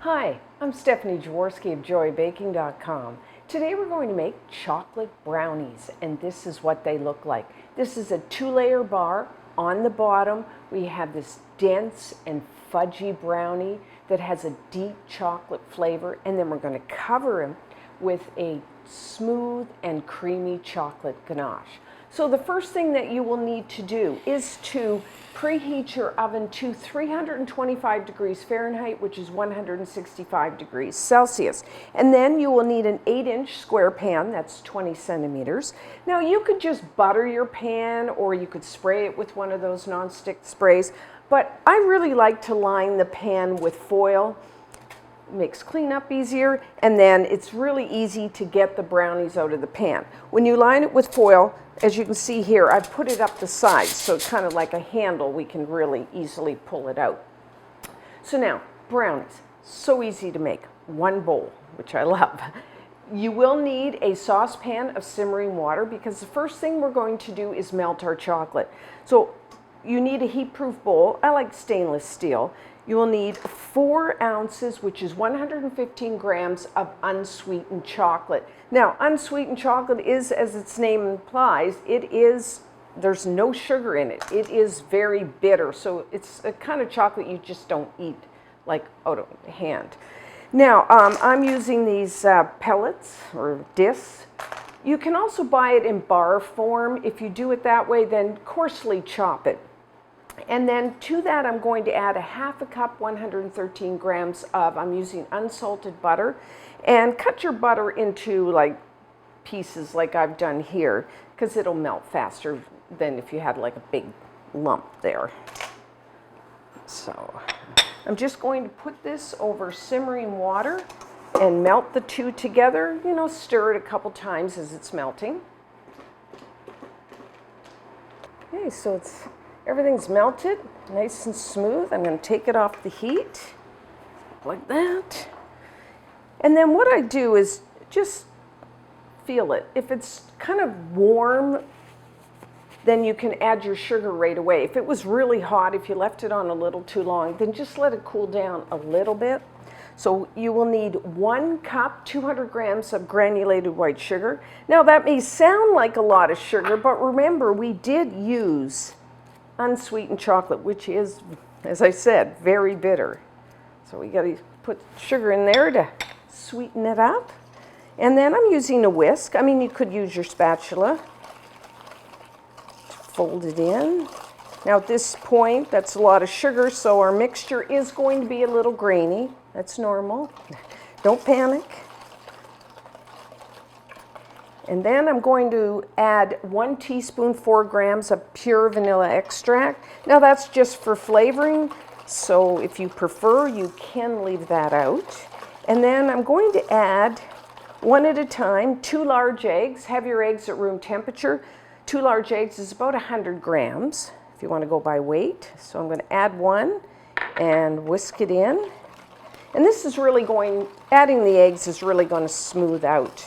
Hi, I'm Stephanie Jaworski of joybaking.com. Today we're going to make chocolate brownies, and this is what they look like. This is a 2-layer bar. On the bottom we have this dense and fudgy brownie that has a deep chocolate flavor, and then we're going to cover them with a smooth and creamy chocolate ganache. So the first thing that you will need to do is to preheat your oven to 325 degrees Fahrenheit, which is 165 degrees Celsius. And then you will need an 8-inch square pan, that's 20 centimeters. Now you could just butter your pan, or you could spray it with one of those nonstick sprays, but I really like to line the pan with foil. Makes cleanup easier, and then it's really easy to get the brownies out of the pan. When you line it with foil, as you can see here, I've put it up the sides, so it's kind of like a handle. We can really easily pull it out. So now, brownies, so easy to make. One bowl, which I love. You will need a saucepan of simmering water, because the first thing we're going to do is melt our chocolate. So you need a heat-proof bowl. I like stainless steel. You will need 4 ounces, which is 115 grams of unsweetened chocolate. Now, unsweetened chocolate is, as its name implies, there's no sugar in it. It is very bitter, so it's a kind of chocolate you just don't eat like out of hand. Now, I'm using these pellets or discs. You can also buy it in bar form. If you do it that way, then coarsely chop it. And then to that, I'm going to add a half a cup, 113 grams of, I'm using unsalted butter. And cut your butter into like pieces like I've done here, because it'll melt faster than if you had like a big lump there. So I'm just going to put this over simmering water and melt the two together. You know, stir it a couple times as it's melting. Okay, so everything's melted, nice and smooth. I'm going to take it off the heat, like that. And then what I do is just feel it. If it's kind of warm, then you can add your sugar right away. If it was really hot, if you left it on a little too long, then just let it cool down a little bit. So you will need 1 cup, 200 grams of granulated white sugar. Now that may sound like a lot of sugar, but remember, we did use unsweetened chocolate, which is, as I said, very bitter. So we got to put sugar in there to sweeten it up. And then I'm using a whisk. I mean, you could use your spatula to fold it in. Now at this point, that's a lot of sugar, so our mixture is going to be a little grainy. That's normal. Don't panic. And then I'm going to add 1 teaspoon, 4 grams of pure vanilla extract. Now that's just for flavoring, so if you prefer, you can leave that out. And then I'm going to add, one at a time, 2 large eggs. Have your eggs at room temperature. 2 large eggs is about 100 grams, if you want to go by weight. So I'm going to add 1 and whisk it in. And this is really adding the eggs is really going to smooth out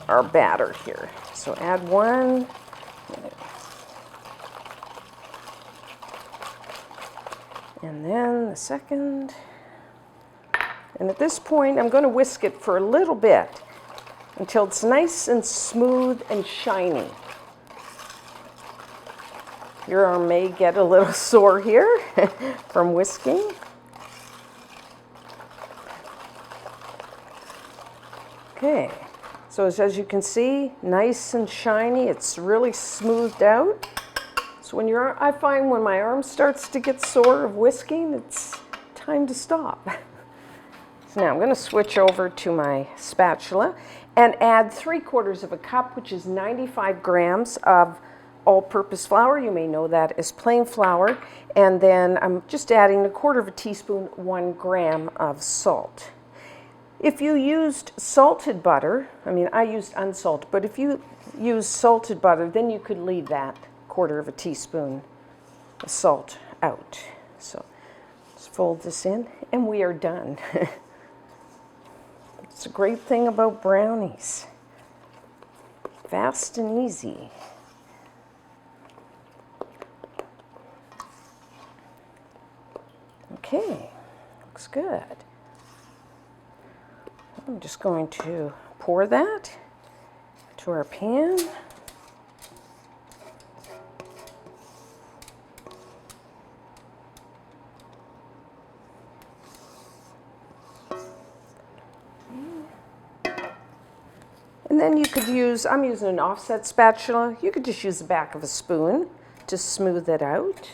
our batter here. So add 1. And then the second. And at this point, I'm going to whisk it for a little bit until it's nice and smooth and shiny. Your arm may get a little sore here from whisking. Okay. So as you can see, nice and shiny. It's really smoothed out. So I find when my arm starts to get sore of whisking, it's time to stop. So now I'm going to switch over to my spatula and add 3/4 of a cup, which is 95 grams of all-purpose flour. You may know that as plain flour. And then I'm just adding 1/4 teaspoon, 1 gram of salt. If you used salted butter, I mean, I used unsalted, but if you use salted butter, then you could leave that 1/4 teaspoon of salt out. So let's fold this in, and we are done. It's a great thing about brownies. Fast and easy. Okay, looks good. I'm just going to pour that to our pan. And then you could use, I'm using an offset spatula. You could just use the back of a spoon to smooth it out.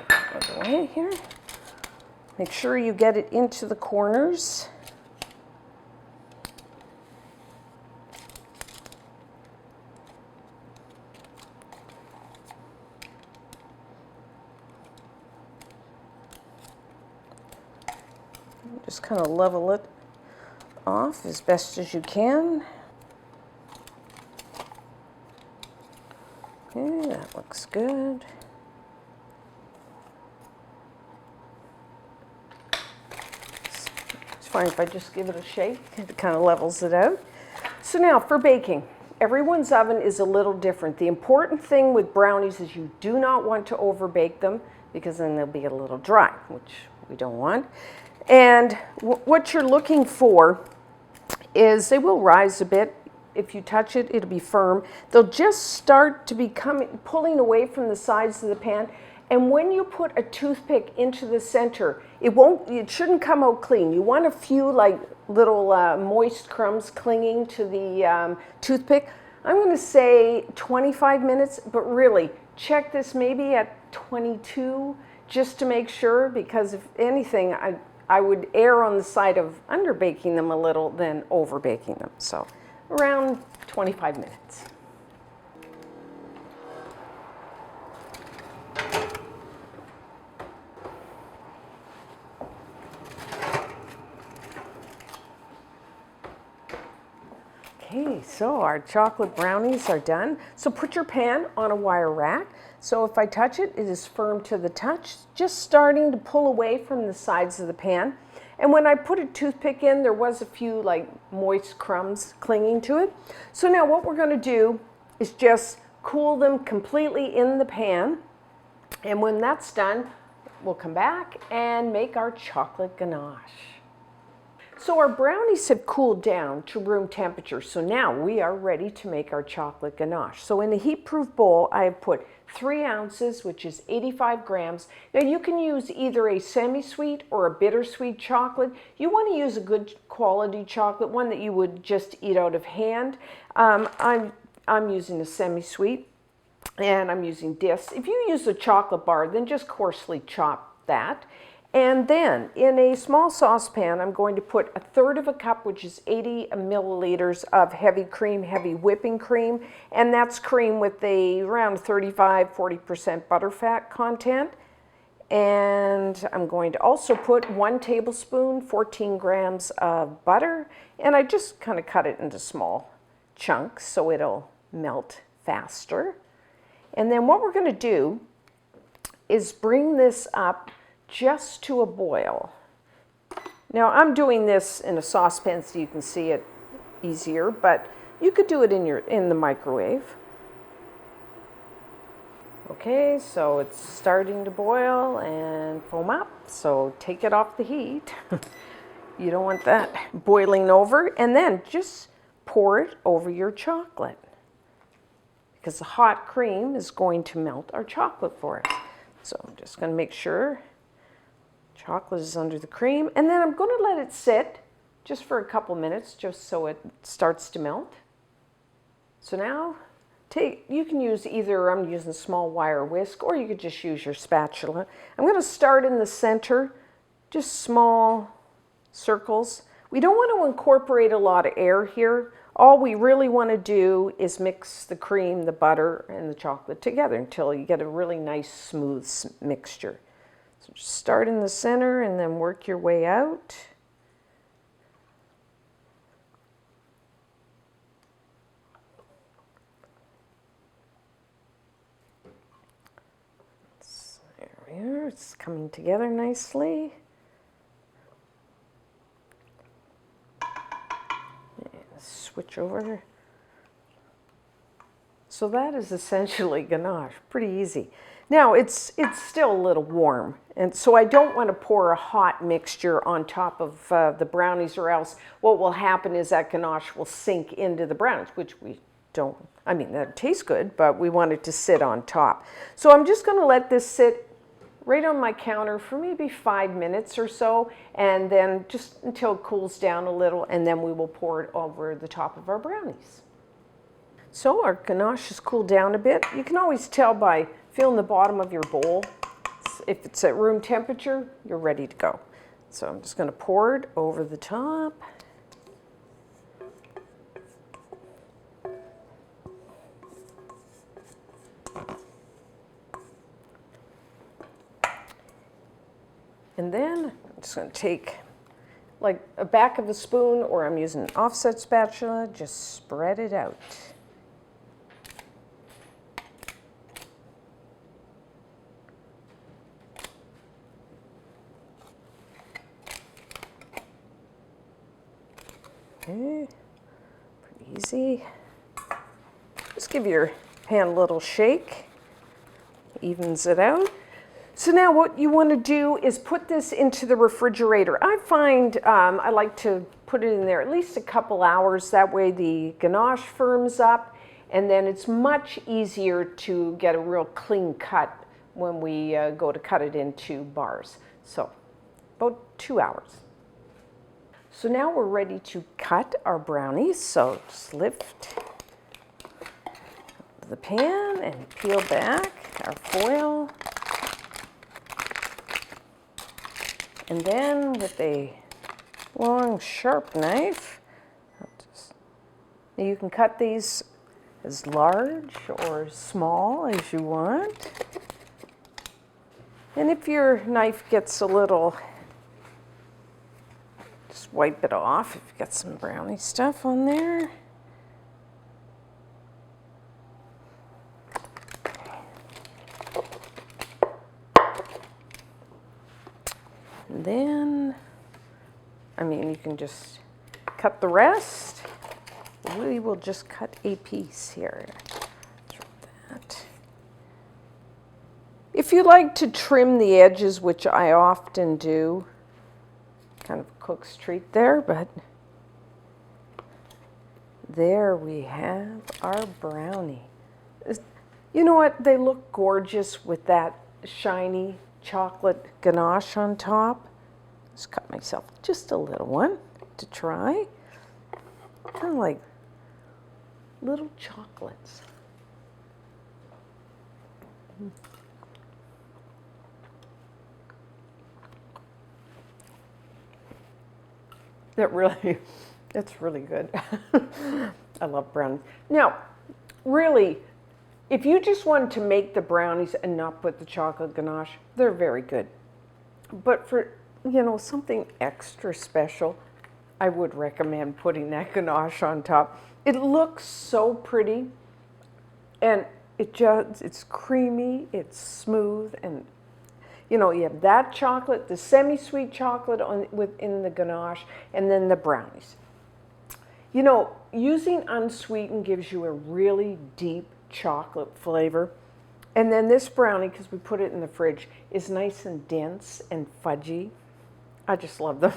Out of the way here. Make sure you get it into the corners. Just kind of level it off as best as you can. Okay, that looks good. It's fine if I just give it a shake. It kind of levels it out. So now for baking. Everyone's oven is a little different. The important thing with brownies is you do not want to over bake them because then they'll be a little dry, which we don't want. And what you're looking for is they will rise a bit. If you touch it, it'll be firm. They'll just start to be pulling away from the sides of the pan. And when you put a toothpick into the center, it shouldn't come out clean. You want a few like little moist crumbs clinging to the toothpick. I'm going to say 25 minutes, but really check this maybe at 22 just to make sure, because if anything, I would err on the side of under baking them a little than over baking them. So around 25 minutes. Okay, so our chocolate brownies are done. So put your pan on a wire rack. So if I touch it, it is firm to the touch, just starting to pull away from the sides of the pan. And when I put a toothpick in, there was a few like moist crumbs clinging to it. So now what we're going to do is just cool them completely in the pan. And when that's done, we'll come back and make our chocolate ganache. So our brownies have cooled down to room temperature. So now we are ready to make our chocolate ganache. So in a heat-proof bowl, I have put 3 ounces, which is 85 grams. Now you can use either a semi-sweet or a bittersweet chocolate. You want to use a good quality chocolate, one that you would just eat out of hand. I'm using a semi-sweet, and I'm using discs. If you use a chocolate bar, then just coarsely chop that. And then in a small saucepan, I'm going to put 1/3 cup, which is 80 milliliters of heavy cream, heavy whipping cream. And that's cream with around 35–40% butterfat content. And I'm going to also put 1 tablespoon, 14 grams of butter. And I just kind of cut it into small chunks so it'll melt faster. And then what we're going to do is bring this up just to a boil. Now I'm doing this in a saucepan so you can see it easier, but you could do it in the microwave. Okay, so it's starting to boil and foam up, so take it off the heat. You don't want that boiling over, and then just pour it over your chocolate, because the hot cream is going to melt our chocolate for us. So I'm just going to make sure chocolate is under the cream, and then I'm going to let it sit just for a couple minutes just so it starts to melt. So now you can use either, I'm using a small wire whisk, or you could just use your spatula. I'm going to start in the center, just small circles. We don't want to incorporate a lot of air here. All we really want to do is mix the cream, the butter, and the chocolate together until you get a really nice smooth mixture. So just start in the center and then work your way out. There we are. It's coming together nicely. Switch over. So that is essentially ganache, pretty easy. Now it's still a little warm, and so I don't want to pour a hot mixture on top of the brownies, or else what will happen is that ganache will sink into the brownies, which we don't. I mean, that tastes good, but we want it to sit on top. So I'm just going to let this sit right on my counter for maybe 5 minutes or so, and then just until it cools down a little, and then we will pour it over the top of our brownies. So our ganache has cooled down a bit. You can always tell by feeling the bottom of your bowl. If it's at room temperature, you're ready to go. So I'm just going to pour it over the top. And then I'm just going to take like a back of a spoon, or I'm using an offset spatula, just spread it out. Okay, pretty easy. Just give your pan a little shake, evens it out. So now what you want to do is put this into the refrigerator. I find I like to put it in there at least a couple hours. That way the ganache firms up, and then it's much easier to get a real clean cut when we go to cut it into bars. So about 2 hours. So now we're ready to cut our brownies. So just lift the pan and peel back our foil. And then with a long, sharp knife, you can cut these as large or small as you want. And if your knife gets a little, just wipe it off if you've got some brownie stuff on there. And then, I mean, you can just cut the rest. We will just cut a piece here. That. If you like to trim the edges, which I often do, kind of a cook's treat there, but there we have our brownie. You know what? They look gorgeous with that shiny chocolate ganache on top. Just cut myself just a little one to try. Kind of like little chocolates. That's really good. I love brownies. Now, really, if you just wanted to make the brownies and not put the chocolate ganache, they're very good. But for, you know, something extra special, I would recommend putting that ganache on top. It looks so pretty, and it's creamy, it's smooth, and you know, you have that chocolate, the semi-sweet chocolate within the ganache, and then the brownies. You know, using unsweetened gives you a really deep chocolate flavor. And then this brownie, because we put it in the fridge, is nice and dense and fudgy. I just love them.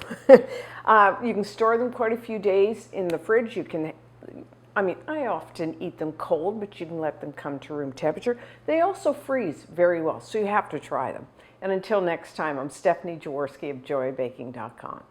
You can store them quite a few days in the fridge. You can, I mean, I often eat them cold, but you can let them come to room temperature. They also freeze very well, so you have to try them. And until next time, I'm Stephanie Jaworski of JoyBaking.com.